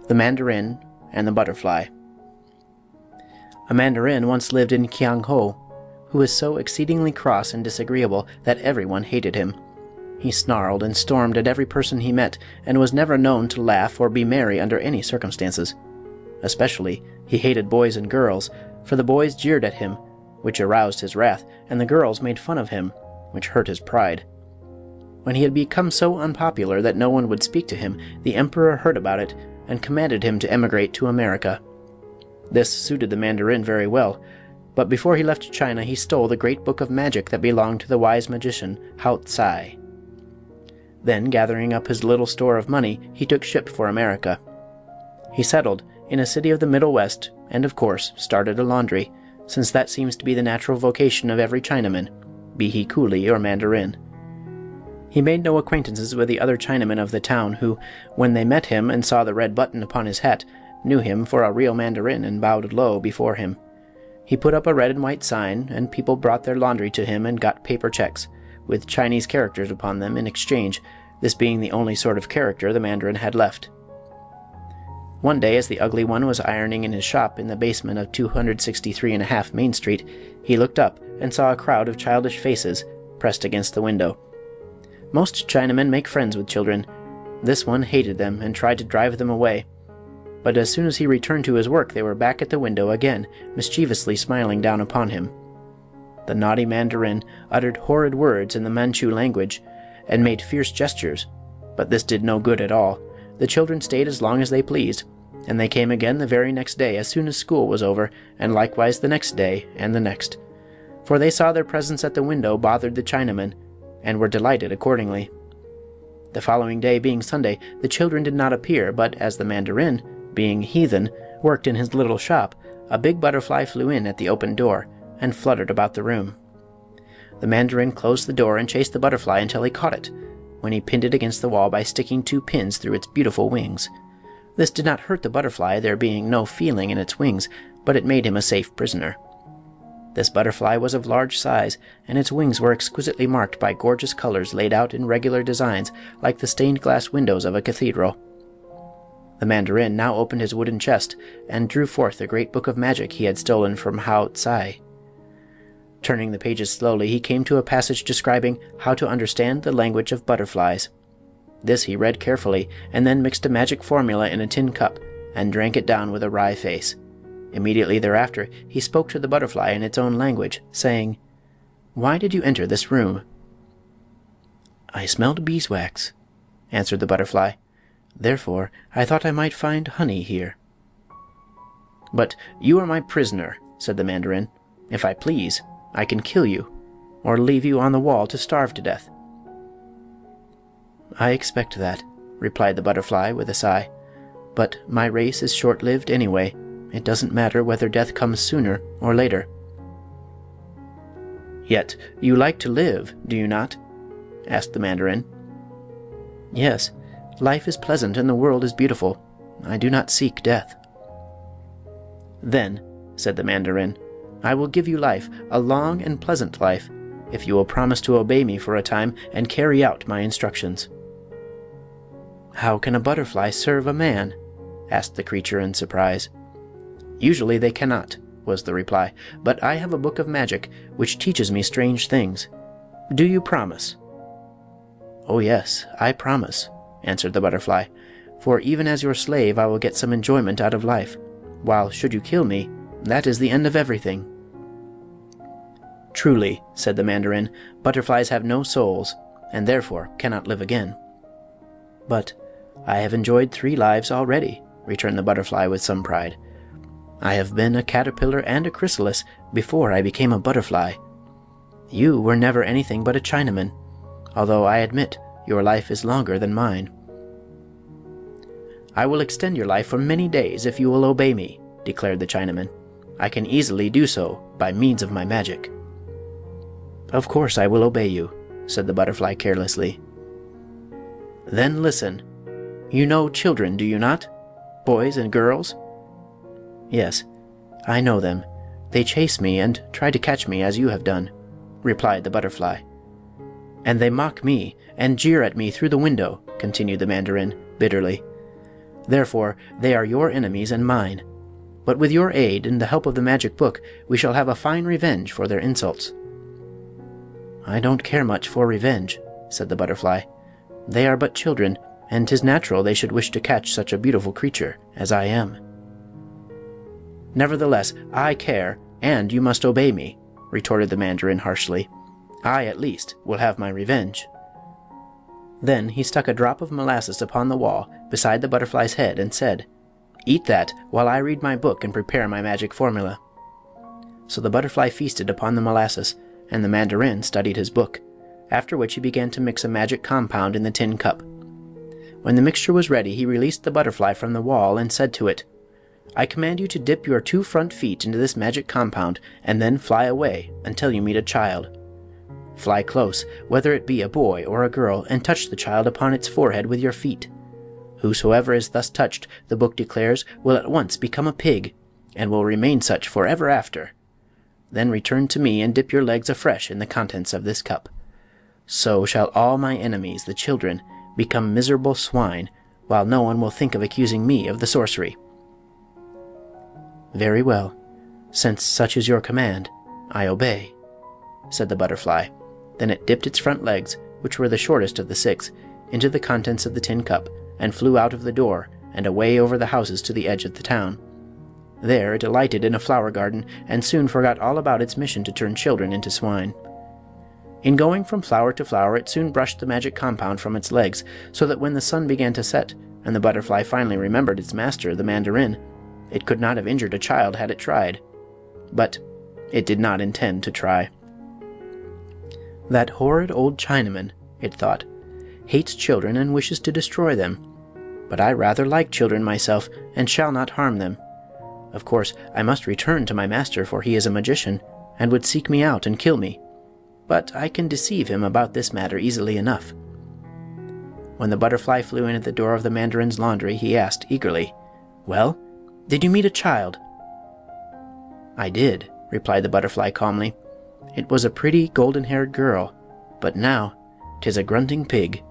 The Mandarin and the Butterfly. A mandarin once lived in Qiangho, who was so exceedingly cross and disagreeable that everyone hated him. He snarled and stormed at every person he met, and was never known to laugh or be merry under any circumstances. Especially, he hated boys and girls, for the boys jeered at him, which aroused his wrath, and the girls made fun of him, which hurt his pride. When he had become so unpopular that no one would speak to him, the emperor heard about it, and commanded him to emigrate to America. This suited the mandarin very well, but before he left China he stole the great book of magic that belonged to the wise magician Hao Tsai. Then, gathering up his little store of money, he took ship for America. He settled in a city of the Middle West, and of course started a laundry, since that seems to be the natural vocation of every Chinaman, be he coolie or mandarin. He made no acquaintances with the other Chinamen of the town who, when they met him and saw the red button upon his hat, knew him for a real mandarin and bowed low before him. He put up a red and white sign, and people brought their laundry to him and got paper checks, with Chinese characters upon them in exchange, this being the only sort of character the mandarin had left. One day, as the ugly one was ironing in his shop in the basement of 263½ Main Street, he looked up and saw a crowd of childish faces pressed against the window. Most Chinamen make friends with children. This one hated them and tried to drive them away. But as soon as he returned to his work, they were back at the window again, mischievously smiling down upon him. The naughty mandarin uttered horrid words in the Manchu language, and made fierce gestures, but this did no good at all. The children stayed as long as they pleased, and they came again the very next day as soon as school was over, and likewise the next day and the next. For they saw their presence at the window bothered the Chinamen, and were delighted accordingly. The following day being Sunday, the children did not appear, but as the mandarin, being heathen, worked in his little shop, a big butterfly flew in at the open door, and fluttered about the room. The mandarin closed the door and chased the butterfly until he caught it, when he pinned it against the wall by sticking 2 pins through its beautiful wings. This did not hurt the butterfly, there being no feeling in its wings, but it made him a safe prisoner. This butterfly was of large size, and its wings were exquisitely marked by gorgeous colors laid out in regular designs like the stained glass windows of a cathedral. The mandarin now opened his wooden chest and drew forth the great book of magic he had stolen from Hao Tsai. Turning the pages slowly, he came to a passage describing how to understand the language of butterflies. This he read carefully, and then mixed a magic formula in a tin cup, and drank it down with a wry face. Immediately thereafter, he spoke to the butterfly in its own language, saying, "Why did you enter this room?" "I smelled beeswax," answered the butterfly. "Therefore, I thought I might find honey here." "But you are my prisoner," said the mandarin. "If I please, I can kill you, or leave you on the wall to starve to death." "I expect that," replied the butterfly with a sigh. "But my race is short-lived anyway. It doesn't matter whether death comes sooner or later." "Yet you like to live, do you not?" asked the mandarin. "Yes, life is pleasant and the world is beautiful. I do not seek death." "Then," said the mandarin, "I will give you life, a long and pleasant life, if you will promise to obey me for a time and carry out my instructions." "How can a butterfly serve a man?" asked the creature in surprise. "Usually they cannot," was the reply, "but I have a book of magic which teaches me strange things. Do you promise?" "Oh yes, I promise," answered the butterfly, "for even as your slave I will get some enjoyment out of life, while should you kill me, that is the end of everything." "Truly," said the mandarin, "butterflies have no souls, and therefore cannot live again." "But I have enjoyed 3 lives already," returned the butterfly with some pride. "I have been a caterpillar and a chrysalis before I became a butterfly. You were never anything but a Chinaman, although I admit your life is longer than mine." "I will extend your life for many days if you will obey me," declared the Chinaman. "I can easily do so by means of my magic." "Of course I will obey you," said the butterfly carelessly. "Then listen. You know children, do you not? Boys and girls?" "Yes, I know them. They chase me and try to catch me as you have done," replied the butterfly. "And they mock me, and jeer at me through the window," continued the Mandarin, bitterly. "Therefore they are your enemies and mine. But with your aid and the help of the magic book, we shall have a fine revenge for their insults." "I don't care much for revenge," said the butterfly. "They are but children, and 'tis natural they should wish to catch such a beautiful creature as I am." "Nevertheless, I care, and you must obey me," retorted the Mandarin harshly. "I, at least, will have my revenge." Then he stuck a drop of molasses upon the wall beside the butterfly's head and said, "Eat that while I read my book and prepare my magic formula." So the butterfly feasted upon the molasses, and the Mandarin studied his book, after which he began to mix a magic compound in the tin cup. When the mixture was ready, he released the butterfly from the wall and said to it, "I command you to dip your 2 front feet into this magic compound and then fly away until you meet a child. Fly close, whether it be a boy or a girl, and touch the child upon its forehead with your feet. Whosoever is thus touched, the book declares, will at once become a pig, and will remain such forever after. Then return to me and dip your legs afresh in the contents of this cup. So shall all my enemies, the children, become miserable swine, while no one will think of accusing me of the sorcery." "Very well. Since such is your command, I obey," said the butterfly. Then it dipped its front legs, which were the shortest of the 6, into the contents of the tin cup, and flew out of the door and away over the houses to the edge of the town. There it alighted in a flower garden, and soon forgot all about its mission to turn children into swine. In going from flower to flower, it soon brushed the magic compound from its legs, so that when the sun began to set, and the butterfly finally remembered its master, the Mandarin, it could not have injured a child had it tried. But it did not intend to try. "That horrid old Chinaman," it thought, "hates children and wishes to destroy them. But I rather like children myself, and shall not harm them. Of course, I must return to my master, for he is a magician, and would seek me out and kill me. But I can deceive him about this matter easily enough." When the butterfly flew in at the door of the Mandarin's laundry, he asked eagerly, "Well, did you meet a child?" "I did," replied the butterfly calmly. "It was a pretty golden-haired girl, but now 'tis a grunting pig."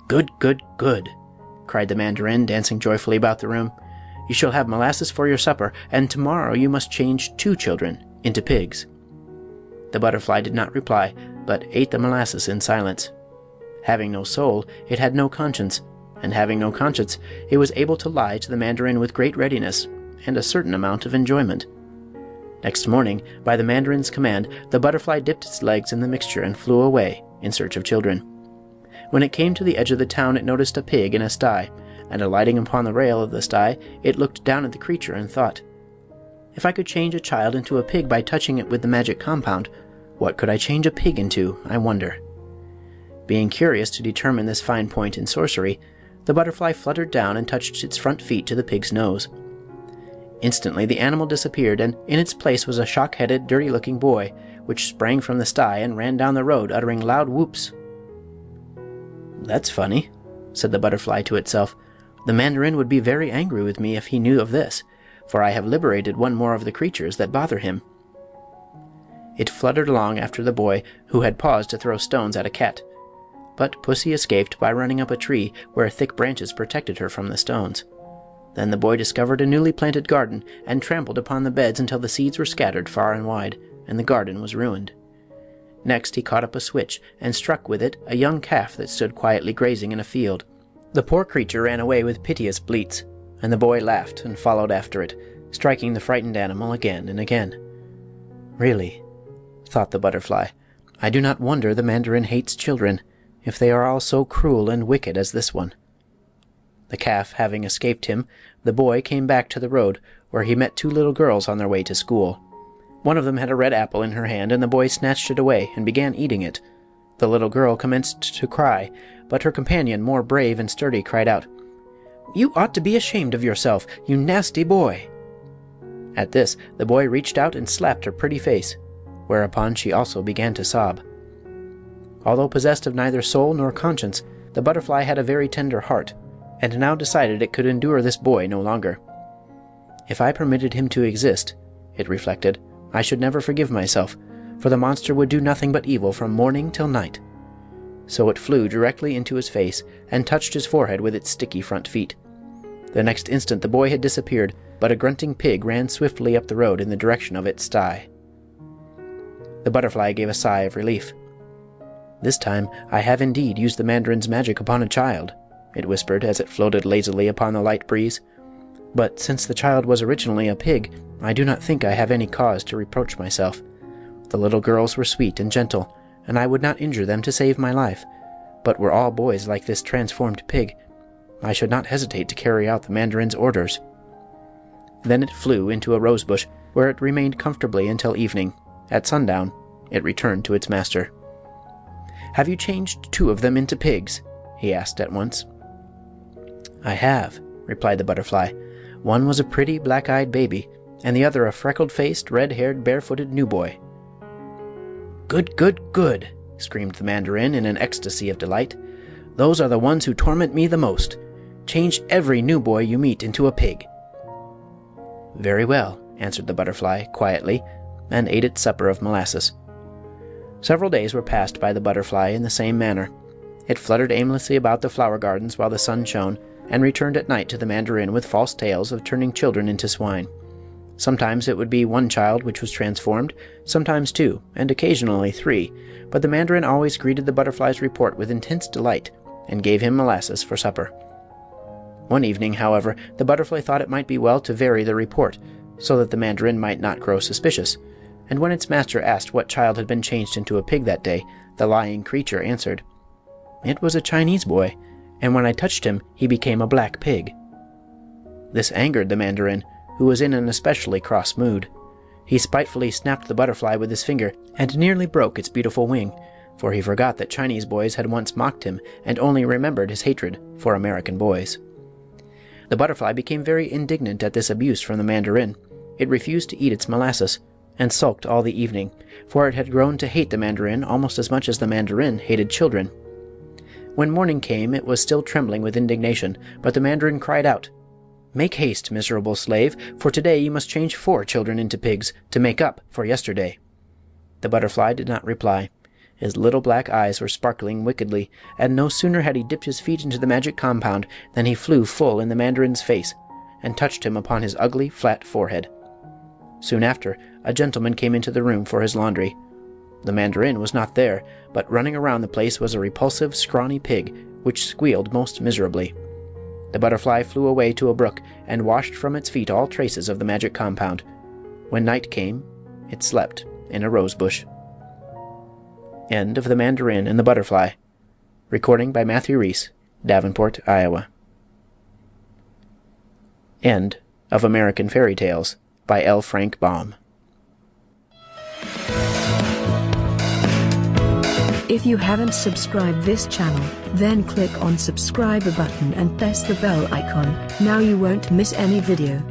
"Good, good, good!" cried the Mandarin, dancing joyfully about the room. "You shall have molasses for your supper, and tomorrow you must change 2 children into pigs." The butterfly did not reply, but ate the molasses in silence. Having no soul, it had no conscience, and having no conscience, it was able to lie to the Mandarin with great readiness and a certain amount of enjoyment. Next morning, by the Mandarin's command, the butterfly dipped its legs in the mixture and flew away in search of children. When it came to the edge of the town, it noticed a pig in a sty, and alighting upon the rail of the sty, it looked down at the creature and thought, "If I could change a child into a pig by touching it with the magic compound, what could I change a pig into, I wonder?" Being curious to determine this fine point in sorcery, the butterfly fluttered down and touched its front feet to the pig's nose. Instantly the animal disappeared, and in its place was a shock-headed, dirty-looking boy, which sprang from the sty and ran down the road uttering loud whoops. "That's funny," said the butterfly to itself. "The Mandarin would be very angry with me if he knew of this, for I have liberated one more of the creatures that bother him." It fluttered along after the boy, who had paused to throw stones at a cat. But Pussy escaped by running up a tree where thick branches protected her from the stones. Then the boy discovered a newly planted garden and trampled upon the beds until the seeds were scattered far and wide, and the garden was ruined. Next he caught up a switch and struck with it a young calf that stood quietly grazing in a field. The poor creature ran away with piteous bleats, and the boy laughed and followed after it, striking the frightened animal again and again. "Really," thought the butterfly, "I do not wonder the Mandarin hates children, if they are all so cruel and wicked as this one." The calf having escaped him, the boy came back to the road, where he met 2 little girls on their way to school. One of them had a red apple in her hand, and the boy snatched it away and began eating it. The little girl commenced to cry, but her companion, more brave and sturdy, cried out, "You ought to be ashamed of yourself, you nasty boy!" At this, the boy reached out and slapped her pretty face, whereupon she also began to sob. Although possessed of neither soul nor conscience, the butterfly had a very tender heart, and now decided it could endure this boy no longer. "If I permitted him to exist," it reflected, "I should never forgive myself, for the monster would do nothing but evil from morning till night. So it flew directly into his face and touched his forehead with its sticky front feet. The next instant the boy had disappeared, but a grunting pig ran swiftly up the road in the direction of its sty. The butterfly gave a sigh of relief. "This time I have indeed used the mandarin's magic upon a child," it whispered as it floated lazily upon the light breeze. "But since the child was originally a pig, I do not think I have any cause to reproach myself. The little girls were sweet and gentle, and I would not injure them to save my life. But were all boys like this transformed pig, I should not hesitate to carry out the mandarin's orders." Then it flew into a rosebush, where it remained comfortably until evening. At sundown, it returned to its master. "Have you changed 2 of them into pigs?" he asked at once. "I have," replied the butterfly. "One was a pretty black-eyed baby, and the other a freckled-faced, red-haired, barefooted new boy." "Good, good, good!" screamed the mandarin in an ecstasy of delight. "Those are the ones who torment me the most. Change every new boy you meet into a pig." "Very well," answered the butterfly quietly, and ate its supper of molasses. Several days were passed by the butterfly in the same manner. It fluttered aimlessly about the flower gardens while the sun shone, and returned at night to the mandarin with false tales of turning children into swine. Sometimes it would be 1 child which was transformed, sometimes 2, and occasionally 3, but the mandarin always greeted the butterfly's report with intense delight, and gave him molasses for supper. One evening, however, the butterfly thought it might be well to vary the report, so that the mandarin might not grow suspicious, and when its master asked what child had been changed into a pig that day, the lying creature answered, "It was a Chinese boy, and when I touched him he became a black pig." This angered the mandarin, who was in an especially cross mood. He spitefully snapped the butterfly with his finger, and nearly broke its beautiful wing, for he forgot that Chinese boys had once mocked him, and only remembered his hatred for American boys. The butterfly became very indignant at this abuse from the mandarin. It refused to eat its molasses, and sulked all the evening, for it had grown to hate the mandarin almost as much as the mandarin hated children. When morning came, it was still trembling with indignation, but the mandarin cried out, "Make haste, miserable slave, for today you must change 4 children into pigs to make up for yesterday." The butterfly did not reply. His little black eyes were sparkling wickedly, and no sooner had he dipped his feet into the magic compound than he flew full in the mandarin's face, and touched him upon his ugly, flat forehead. Soon after, a gentleman came into the room for his laundry. The mandarin was not there, but running around the place was a repulsive, scrawny pig, which squealed most miserably. The butterfly flew away to a brook and washed from its feet all traces of the magic compound. When night came, it slept in a rosebush. End of The Mandarin and the Butterfly. Recording by Matthew Reese, Davenport, Iowa. End of American Fairy Tales by L. Frank Baum. If you haven't subscribed this channel, then click on subscribe button and press the bell icon. Now you won't miss any video.